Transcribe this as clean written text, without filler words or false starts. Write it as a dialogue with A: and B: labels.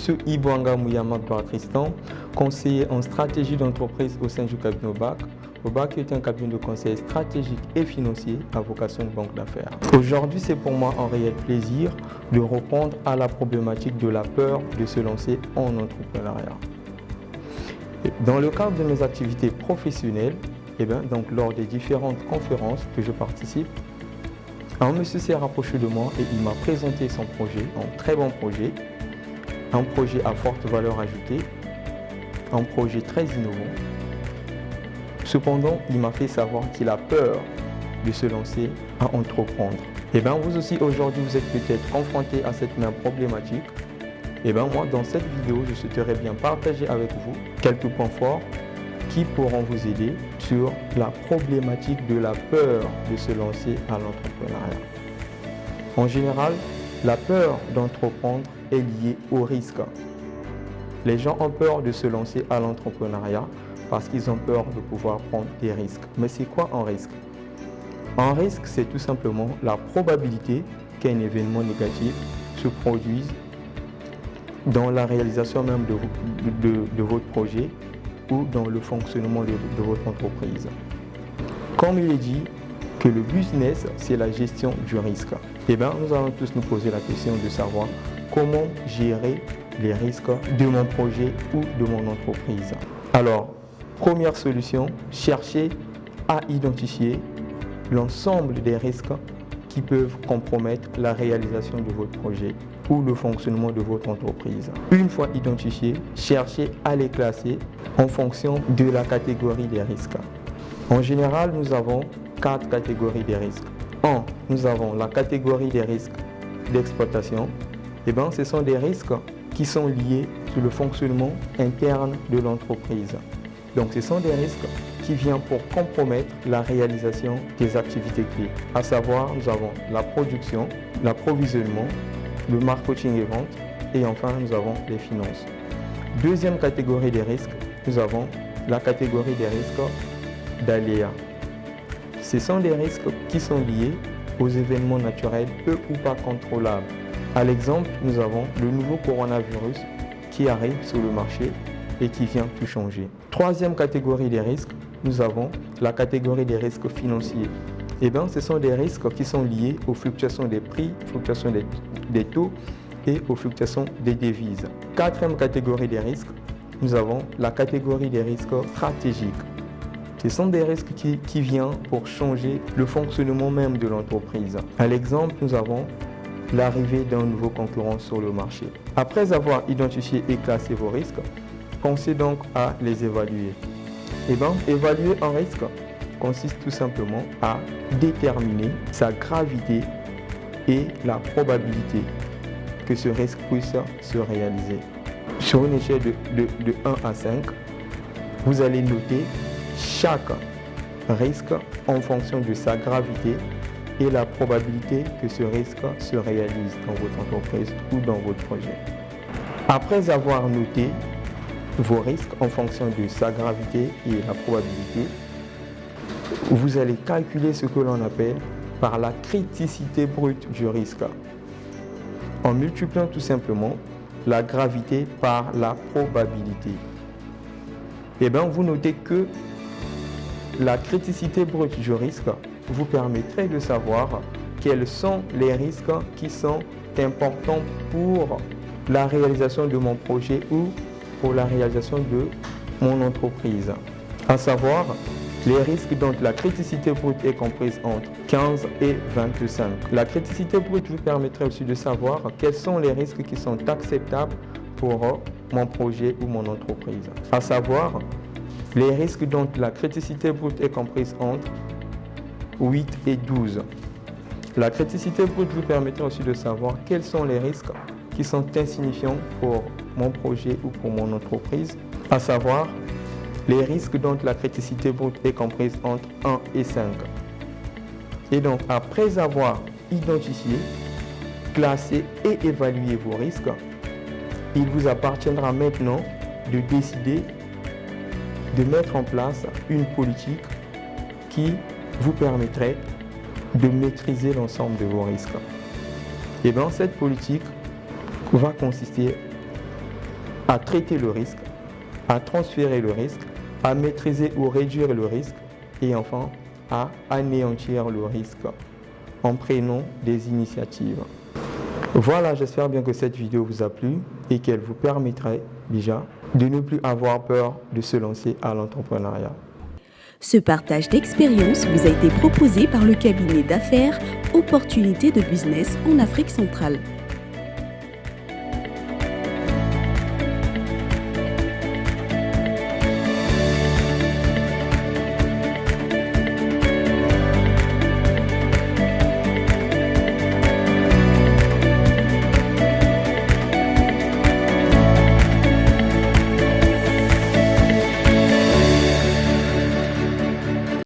A: suis Ibwanga Mouyamak Tristan, conseiller en stratégie d'entreprise au sein du cabinet OBAC. OBAC est un cabinet de conseil stratégique et financier à vocation de banque d'affaires. Aujourd'hui, c'est pour moi un réel plaisir de répondre à la problématique de la peur de se lancer en entrepreneuriat. Dans le cadre de mes activités professionnelles, donc lors des différentes conférences que je participe, un monsieur s'est rapproché de moi et il m'a présenté son projet, un très bon projet, un projet à forte valeur ajoutée, un projet très innovant. Cependant, il m'a fait savoir qu'il a peur de se lancer à entreprendre. Vous aussi aujourd'hui, vous êtes peut-être confronté à cette même problématique. Moi, dans cette vidéo, je souhaiterais bien partager avec vous quelques points forts qui pourront vous aider sur la problématique de la peur de se lancer à l'entrepreneuriat. En général, la peur d'entreprendre est liée au risque. Les gens ont peur de se lancer à l'entrepreneuriat parce qu'ils ont peur de pouvoir prendre des risques. Mais c'est quoi un risque? Un risque, c'est tout simplement la probabilité qu'un événement négatif se produise dans la réalisation même de votre projet ou dans le fonctionnement de votre entreprise. Comme il est dit que le business, c'est la gestion du risque. Nous allons tous nous poser la question de savoir comment gérer les risques de mon projet ou de mon entreprise. Alors, première solution, cherchez à identifier l'ensemble des risques qui peuvent compromettre la réalisation de votre projet ou le fonctionnement de votre entreprise. Une fois identifiés, cherchez à les classer en fonction de la catégorie des risques. En général, nous avons 4 catégories de risques. 1. Nous avons la catégorie des risques d'exploitation. Ce sont des risques qui sont liés sur le fonctionnement interne de l'entreprise. Donc, ce sont des risques qui viennent pour compromettre la réalisation des activités clés. À savoir, nous avons la production, l'approvisionnement, le marketing et vente, et enfin, nous avons les finances. Deuxième catégorie des risques, nous avons la catégorie des risques d'aléas. Ce sont des risques qui sont liés aux événements naturels peu ou pas contrôlables. À l'exemple, nous avons le nouveau coronavirus qui arrive sur le marché et qui vient tout changer. Troisième catégorie des risques, nous avons la catégorie des risques financiers. Ce sont des risques qui sont liés aux fluctuations des prix, fluctuations des taux et aux fluctuations des devises. Quatrième catégorie des risques, nous avons la catégorie des risques stratégiques. Ce sont des risques qui viennent pour changer le fonctionnement même de l'entreprise. À l'exemple, nous avons l'arrivée d'un nouveau concurrent sur le marché. Après avoir identifié et classé vos risques, pensez donc à les évaluer. Évaluer un risque consiste tout simplement à déterminer sa gravité et la probabilité que ce risque puisse se réaliser. Sur une échelle de 1 à 5, vous allez noter chaque risque en fonction de sa gravité et la probabilité que ce risque se réalise dans votre entreprise ou dans votre projet. Après avoir noté vos risques en fonction de sa gravité et la probabilité, vous allez calculer ce que l'on appelle par la criticité brute du risque, en multipliant tout simplement la gravité par la probabilité. Vous notez que la criticité brute du risque vous permettrait de savoir quels sont les risques qui sont importants pour la réalisation de mon projet ou pour la réalisation de mon entreprise. À savoir, les risques dont la criticité brute est comprise entre 15 et 25. La criticité brute vous permettrait aussi de savoir quels sont les risques qui sont acceptables pour mon projet ou mon entreprise. À savoir, les risques dont la criticité brute est comprise entre 8 et 12. La criticité brute vous permettrait aussi de savoir quels sont les risques qui sont insignifiants pour mon projet ou pour mon entreprise, à savoir les risques dont la criticité brute est comprise entre 1 et 5. Et donc, après avoir identifié, classé et évalué vos risques, il vous appartiendra maintenant de décider de mettre en place une politique qui vous permettrait de maîtriser l'ensemble de vos risques. Et cette politique va consister à traiter le risque, à transférer le risque, à maîtriser ou réduire le risque et enfin à anéantir le risque en prenant des initiatives. Voilà, j'espère bien que cette vidéo vous a plu et qu'elle vous permettrait déjà de ne plus avoir peur de se lancer à l'entrepreneuriat.
B: Ce partage d'expérience vous a été proposé par le cabinet d'affaires Opportunités de Business en Afrique centrale.